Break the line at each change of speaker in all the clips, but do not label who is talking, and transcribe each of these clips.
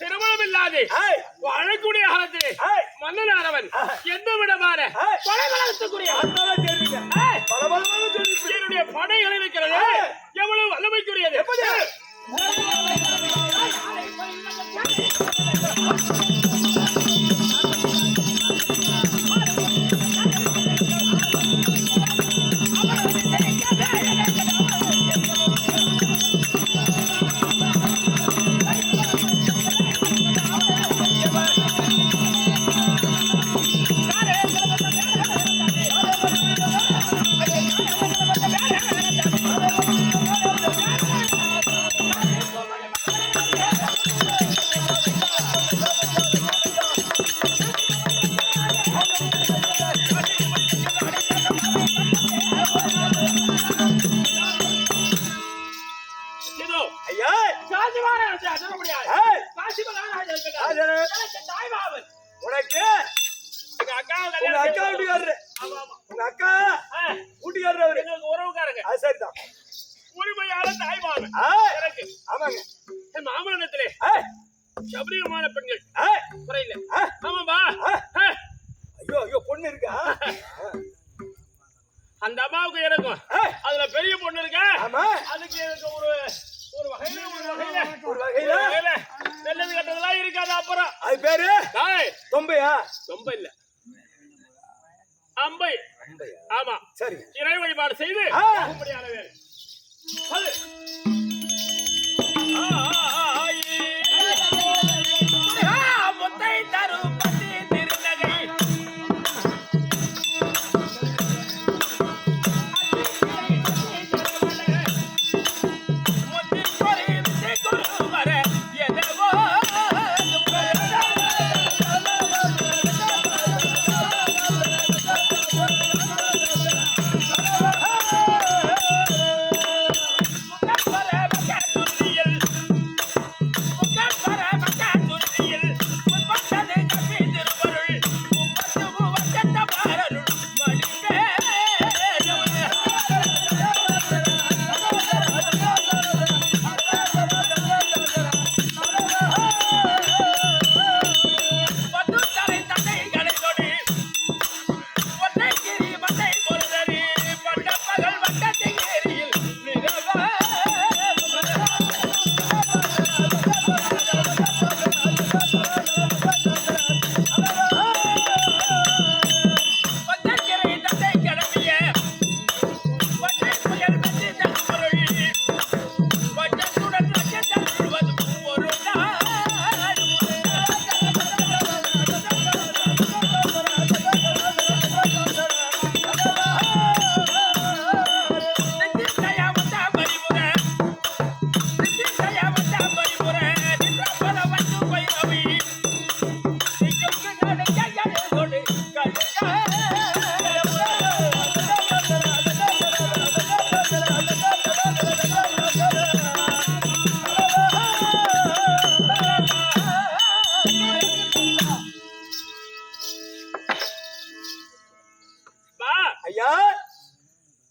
திருமணம் இல்லாது வாழக்கூடிய காலத்திலே மன்னனானவன் எந்த விடமான என்னுடைய படைகள் இருக்கிறது எவ்வளவு வல்லமைக்குரியது. உரிமையாள தாய்மாமன் எனக்கு
ஆமாங்க
என் மாமனத்திலே சபரியமான பெண்கள் குறையில ஆமாம்பா
ஐயோ ஐயோ பொண்ணு இருக்கா
அந்த அம்மாவுக்கு எனக்கும் அதுல பெரிய பொண்ணு இருக்கா
ஆமா
அதுக்கு எனக்கு ஒரு வகையில நல்லது கட்டதெல்லாம் இருக்காது அப்புறம் அது
பேரு தொம்பையா
தொம்பை இல்ல அம்பை ஆமா
சரி
இறை வழிபாடு செய்து முடியாத வேலை அது முத்தை தரும் பத்தி திருநகை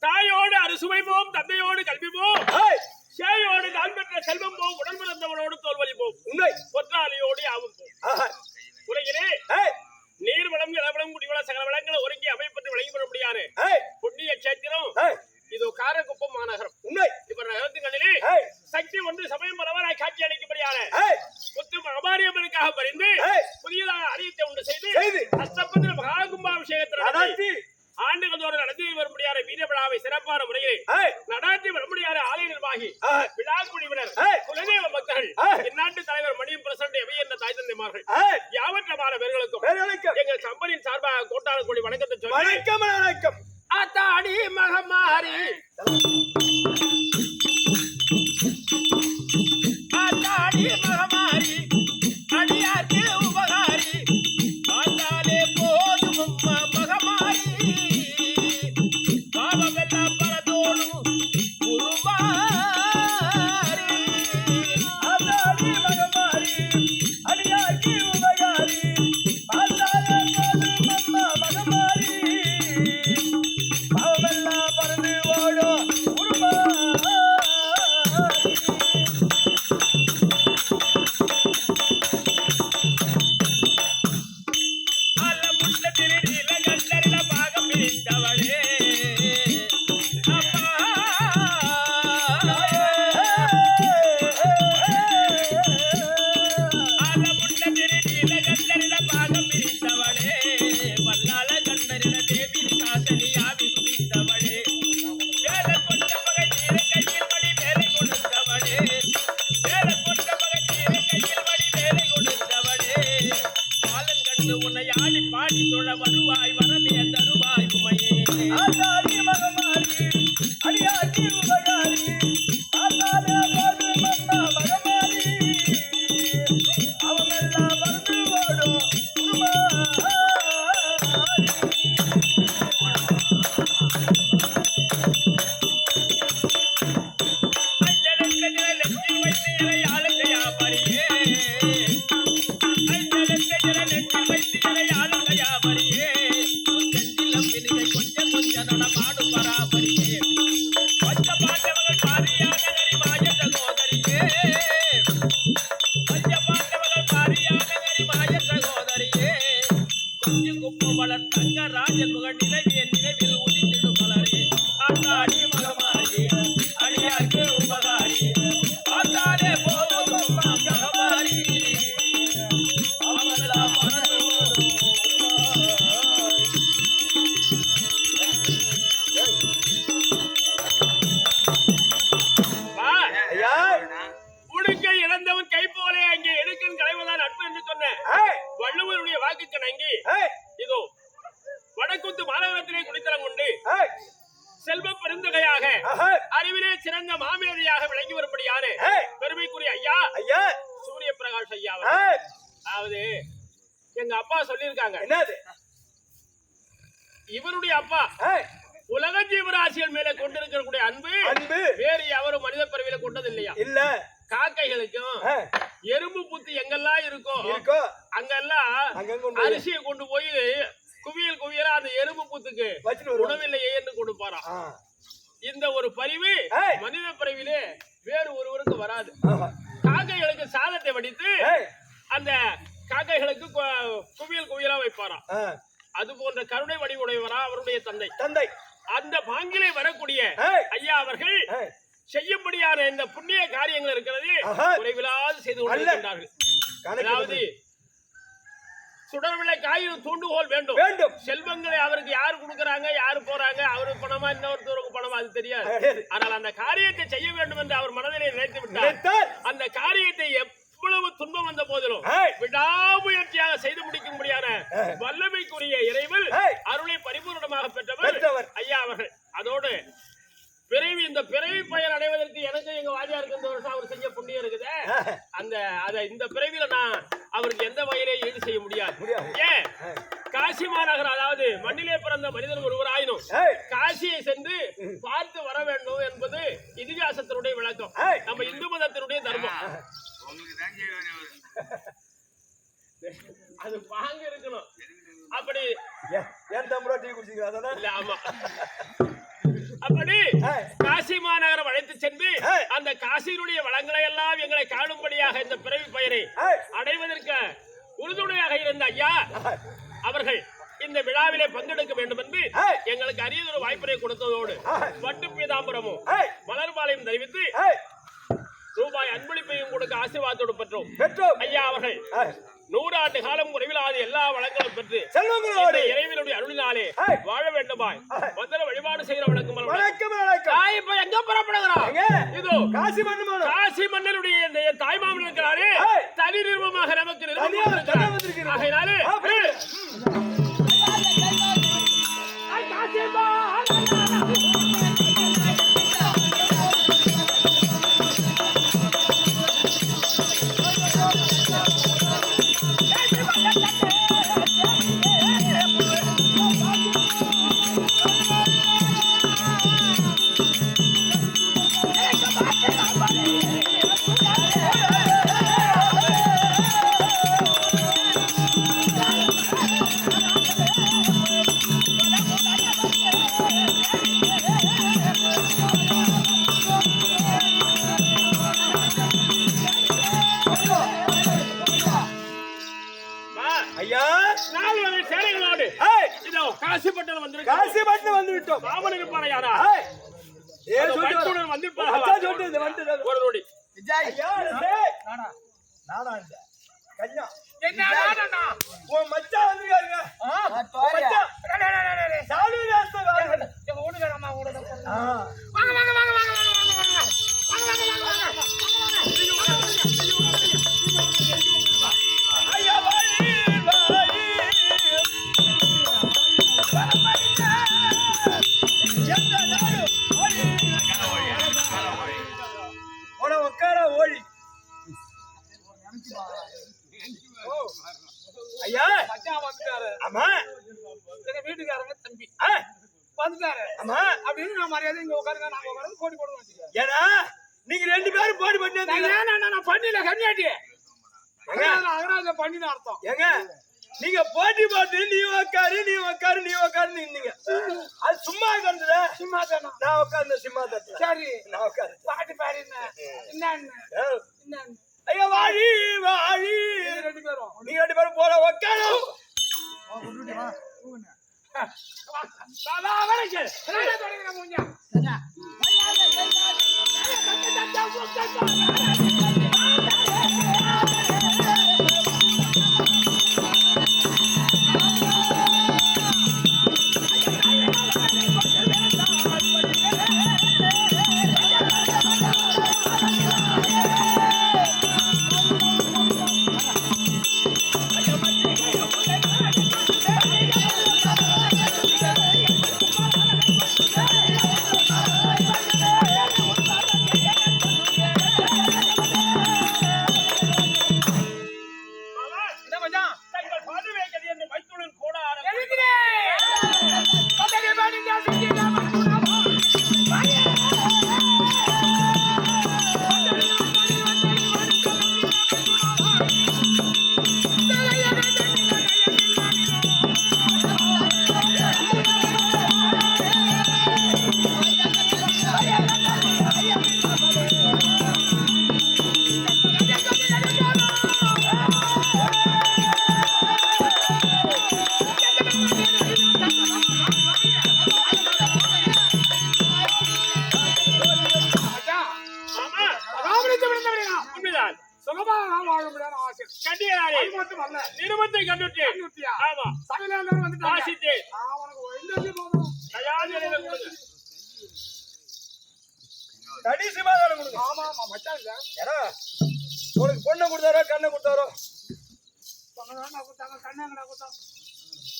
தாயோடு அறுசுவை போம் தந்தையோடு கல்வி போம் சேயோடு தான் பெற்ற செல்வம் போம் உடன் பிறந்தவனோடு தோல்வலி போம் உண்மை ஒற்றாளியோடு யாவும் போம் உலகிலே நீர் வளம் நிலவளம் குடிவள சகல வளங்களை ஒருங்கி அமைப்பட்டு விளங்கி பெற முடியாது புண்ணிய கஷேத்திரம் இதோ காரக்குப்பம் மாநகரம் உண்மை இப்ப நகரத்துகளிலே சக்தி ஒன்று சமயம் பலவராய் காட்சி அளிக்கப்படியான முத்து அபாரியம்மனுக்காக பறிந்து புதியதாக அரியத்தை உண்டு செய்து அஷ்டபத்திர மகாகும்பாபிஷேகத்தில் ஆண்டுகள் தோறும் நடத்தி வர முடியாத வீர விழாவை சிறப்பான முறையில் நடாத்தி வர முடியாத ஆலய நிர்வாகி விழா குழுவினர் குலதெய்வ பக்தர்கள் இந்நாட்டு தலைவர் மணியம் பிரசிடண்ட் எவை என்ற தாய் தந்தைமார்கள் யாவற்றமான பேர்களுக்கும் எங்கள் கம்பெனியின் சார்பாக கோட்டான கோடி வணக்கத்தை சொல்லி வணக்கம் ஆத்தாடி மகமாரி ஆத்தாடி மகமாரி அடியார்க்கு உபகாரி ஆத்தாலே போதும் மகமாரி பாவமெல்லாம் பரதோடும் உருமாரி ஆத்தாடி மகமாரி அடியார்க்கு உபகாரி ஆத்தாலே போதும் மகமாரி பாவமெல்லாம் பரந்து ஓடும் உருமாரி பாரியானகரி மாய சகோதரியே பஞ்சபாண்டவர்கள் பாரியானகரி மாய சகோதரியே கொஞ்சம் குப்பு வளர் தங்க ராஜன் முக நிலவிய நிலவில் உதித்திடும் மலரே ஆத்தாடி மகமாரி அடியாக்கு உபகாரி ஆத்தாலே போதும் மகமாரி அவமெல்லாம்
ஐயா
உடுக்கை இழந்தவன் கை போலே அங்கே எடுக்கன் களைவதான் நட்பு என்று சொன்னேன்
ஏய்
வள்ளுவருடைய வாக்குக்கு நங்கி
ஏய்
இதோ வடக்குத்து மாநகரத்திலே குடித்தனம் கொண்டு
ஏய்
செல்வ பெருந்தகையாக
ஆஹா
அறிவிலே சிறந்த மாமேதையாக விளங்கி வரும்படியான
ஏய்
பெருமைக்குரிய ஐயா
ஐயா
சூரிய பிரகாஷ் ஐயா அவர்கள்.
ஏய்
அதாவது எங்க அப்பா சொல்லியிருக்காங்க
என்னது
இவருடைய அப்பா
ஏய்
உலக ஜீவராசிகள் மேலே கொண்டிருக்கக்கூடிய அன்பு
அன்பு
வேறு எவரும் மனித பிறவியில கொண்டது இல்லையா
இல்ல
காக்கைகளுக்கும்
ஏய்
எறும்பு புத்து எங்கெல்லாம் இருக்கோ
இருக்கோ
அங்கெல்லாம்
அங்க கொண்டு போய்
அரிசியை கொண்டு போய் குவியல் குவியலா அந்த எறும்பு புத்துக்கு
வச்சிட்டு வருவாங்க
உணவில்லையே என்று கொடுப்பாராம்
ஆ
இந்த ஒரு பரிவு
ஏய்.
மனித பிறவிலே வேறு ஒருவருக்கு வராது
ஆஹா
காக்கைகளுக்கு சாதத்தை வடித்து
ஏய்
அந்த காக்கைகளுக்கு குவியல் குவியலா வைப்பாராம்
ஆ
அது போன்ற கருணை வடிவுடையவரா அவருடைய தந்தை
தந்தை
அந்த பாங்கிலே வரக்கூடிய
ஏய்
ஐயா அவர்கள்
ஏய்
செய்யும்படியான இந்த புண்ணிய காரியங்கள் இருக்கிறது
ஆஹா.
குறைவில்லாது செய்து
அல்ல.
கொண்டிருக்கின்றார்கள்
கணக்கு
அதாவது சுடர்விளை காயும் தூண்டுகோல் வேண்டும்
வேண்டும்
செல்வங்களை அவருக்கு யாரு கொடுக்கறாங்க யாரு போறாங்க அவருக்கு பணமா இன்னொருத்தருக்கு பணமா அது தெரியாது
கிடையாது.
ஆனால் அந்த காரியத்தை செய்ய வேண்டும் என்று அவர் மனதிலே நினைத்து விட்டார்
நினைத்தால்
அந்த காரியத்தை எவ்வளவு துன்பம் வந்த போதிலும்
ஏய்
விடாமுயற்சியாக செய்து முடிக்கும்படியான
ஏய்.
வல்லமைக்குரிய இறைவன்
ஏய்.
அருளை பரிபூர்ணமாக பெற்றவர்
பெற்றவர்.
ஐயா அவர்கள் அதோடு இந்த பிறவி பயன் அடைவதற்கு எனக்கு எங்க வாதியாருக்கு இந்த வருஷம் அவர் செஞ்ச புண்ணியம் இருக்குது இந்த பிறவியில நான் அவருக்கு எந்த வகையிலே ஈடு செய்ய முடியாது
முடியாது.
ஏன்
ஏய்.
காசி மாநகர் அதாவது மண்ணிலே பிறந்த மனிதன் ஒருவராயினும்
ஏய்
காசியை சென்று பார்த்து வர வேண்டும் என்பது இதிகாசத்தினுடைய விளக்கம்
ஏய்.
நம்ம இந்து மதத்தினுடைய தர்மம் அது பாங்க இருக்கணும் அப்படி
ஏன் தம்பரா டீ குடிச்சீங்க அதானே
இல்ல ஆமா அப்படி
ஏய்.
காசி மாநகரம் அழைத்து சென்று
ஏய்.
அந்த காசியினுடைய வளங்களை எல்லாம் எங்களை காணும்படியாக இந்த பிறவி பயனை
ஏய்
அடைவதற்கு உறுதுணையாக இருந்த ஐயா
ஆஹா.
அவர்கள் இந்த விழாவிலே பங்கெடுக்க வேண்டும் என்று
ஏய்.
எங்களுக்கு அரியதொரு வாய்ப்பினை கொடுத்ததோடு
ஆஹா.
பட்டு பீதாம்பரமும்
ஏய்
மலர்பாலையும் தெரிவித்து
ஏய்
ரூபாய் அன்பளிப்பையும் கொடுக்க ஆசீர்வாதத்தோடு பெற்றோம்
பெற்றோம்
ஐயா அவர்கள்
ஏய்
100 ஆண்டு காலம் குறைவில்லாத எல்லா வளங்களும் பெற்று
செல்வங்களோடு
இந்த இறைவனுடைய அருளினாலே
ஏய்.
வாழ வேண்டுமாய்
ஏய்.
மந்திர வழிபாடு செய்கிற வழக்கம்
வணக்கம் வணக்கம்
நான் இப்ப எங்க புறப்படுகிறோம்
எங்க
இதோ
காசி மண்ணுமானோ
காசி மன்னருடைய இந்த தாய்மாமன் இருக்கிறாரு
ஏய்.
தனி நிறுவனமாக நமக்கு
தனியா
நிறுவனம்
வந்திருக்கிறார்.
ஆகையினாலே
ஆ, புரியுது. ஐயா
நாங்கள் அதை சேனைகளோடு
ஏய்
இதோ காசிப்பட்டணம் வந்திருக்கோம்
காசி மண்ணு வந்து விட்டோம்
ராமன் இருப்பான யாரா
ஏய் ஏ
அதோ
சொல்லிட்டு
பட்டுடன்
வா.
வந்திருப்பார்களா?
அதான் சொல்லிட்டு இது வந்துட்டு
ஒரு நொடி
ஐயா டேய் நானா இந்த கஞ்சா உன் மச்சான் வந்திருக்காருங்க உன் மச்சான் சாலு ராஸ்தா வாங்க ஐயா வாடி வாடி எந்த நாடு ஓடி ஓட உட்கார ஓடி ஐயா ஆமா
எங்க வீட்டுக்காரங்க தம்பி
ஆ,
வந்துட்டாரு
ஆமா
அப்படின்னு நான் மரியாதை இங்க உட்காருங்க நாங்க உட்காந்து போட்டி போடுவோம் வச்சுக்க
ஏன்னா நீங்க 2 பேரும் போடி பண்ணி
நான் பண்ணில கன்னியாட்டி
எங்க?
அகராஜ பண்ணின அர்த்தம்
ஏங்க நீங்க போட்டி போட்டு நீ உக்காரு நீ உக்காரு நீ உக்காரு நின்னீங்க. அது சும்மா உட்கார்ந்துல
சும்மா தானா
நான் உட்கார்ந்த சும்மா தட்டுல
சரி
நான் உட்காரு.
பாட்டு பாரு என்ன
ஐயா வாழி வாழி
ரெண்டு பேரும்
நீங்க 2 பேரும் போல உட்காரும்.
தங்கள் பாதுவை கதி என்று வைத்துடன் கோடார உண்மைதான்.
சுகமாக வாழ முடியாத ஆசை
கண்டியனாரே
அது மட்டும் அல்ல
நிருபத்தை கண்டுட்டேன்.
கண்டுட்டியா?
ஆமா
சகலரும் வந்துட்டாங்க
வாசித்தேன்.
அவனுக்கு இந்த போதும்
தயாரி கொடுங்க.
கடைசி மாதம் கொடுங்க.
ஆமா ஆமா மச்சான் இல்ல
ஏன்னா உனக்கு பொண்ணை கொடுத்தாரோ கண்ணை கொடுத்தாரோ
சொன்னதான் கொடுத்தாங்க கண்ணாங்கடா கொடுத்தாங்க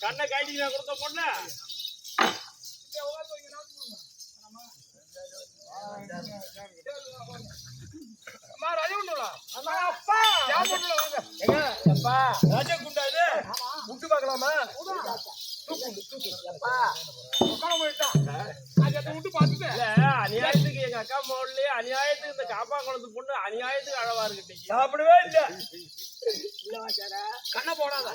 கண்ணை கைட்டிக்கு நான் கொடுத்த பொண்ணு
அம்மா ராஜா உண்டுடா அம்மா அப்பா யார் பொண்ணுல வாங்க
எங்க அப்பா ராஜா குண்டா இது முட்டு பார்க்கலாமா?
அப்பா உட்கார போயிட்டான் அதை விட்டு பார்த்துட்டு
இல்ல அநியாயத்துக்கு எங்க அக்கா மோட்லயே அநியாயத்துக்கு இந்த காப்பா குளத்து பொண்ணு அநியாயத்துக்கு அழவா இருக்கு.
சாப்பிடவே இல்ல
கண்ணை போடாத